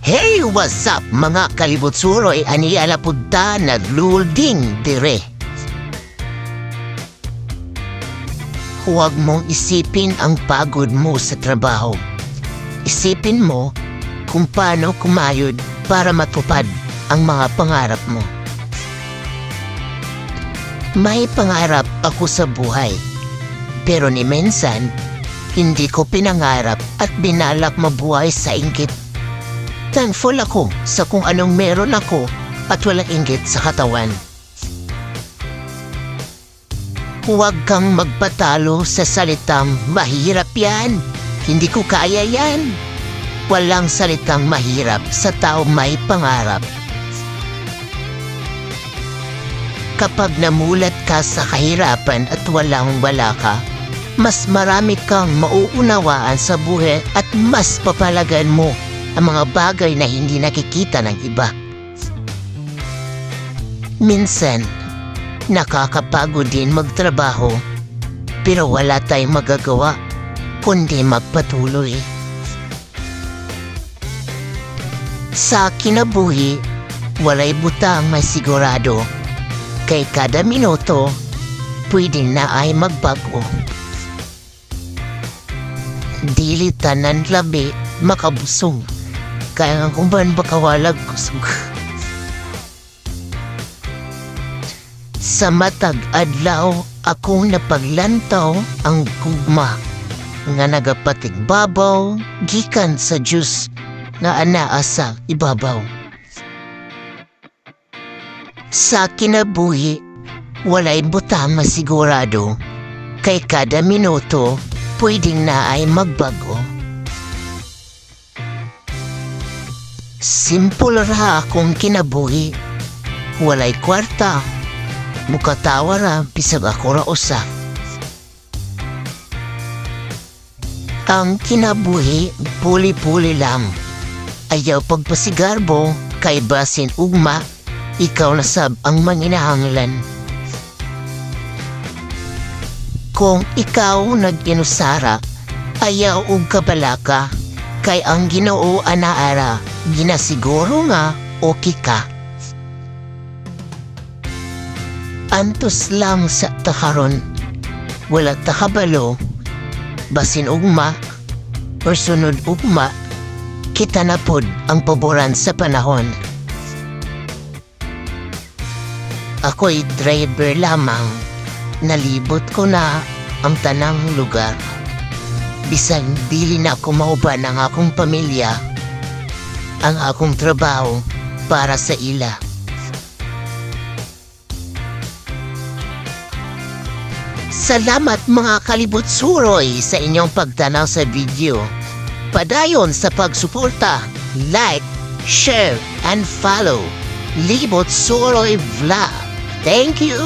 Hey, what's up mga kalibotsuroy? Ani alapunta naglulding dire. Huwag mong isipin ang pagod mo sa trabaho. Isipin mo kung paano kumayod para matupad ang mga pangarap mo. May pangarap ako sa buhay, pero ni minsan, hindi ko pinangarap at binalak mabuhay sa inggit. Thankful ako sa kung anong meron ako at walang inggit sa katawan. Huwag kang magpatalo sa salitang mahirap yan. Hindi ko kaya yan. Walang salitang mahirap sa taong may pangarap. Kapag namulat ka sa kahirapan at walang-wala ka, mas marami kang mauunawaan sa buhay at mas papalagan mo ang mga bagay na hindi nakikita ng iba. Minsan, nakakapagod din magtrabaho, pero wala tayong magagawa kundi magpatuloy. Sa kinabuhi, walay butang may sigurado. Kay kada minuto, pwede na ay magbago. Dili tanan labi makabusog, kaya nga kung baan bakawalag kusog. Sa matag adlaw, akong napaglantaw ang gugma nga nagapatigbabaw gikan sa Diyos nga anaa sa ibabaw. Sa kinabuhi, walay butang masigurado, kay kada minuto, pwedeng na ay magbago. Simple ra akong kinabuhi, walay kwarta, mukatawa ra bisag ako ra usa. Ang kinabuhi, puli-puli lang. Ayaw pagpasigarbo, kay basin ugma, ikaw na sab ang manginahanglan. Kung ikaw nag-inusara, ayaw og kabalaka, kay ang Ginoo anaara, ginasiguro nga okay ka. Antos lang sa takaron, wala takabalo, basin ugma, or sunod ugma, kita na pod ang paboran sa panahon. Ako'y driver lamang, nalibot ko na ang tanang lugar. Bisan dili na ako mauban ang akong pamilya, ang akong trabaho para sa ila. Salamat mga kalibotsuroy sa inyong pagtanaw sa video. Padayon sa pagsuporta, like, share, and follow Libotsuroy Vlog. Thank you!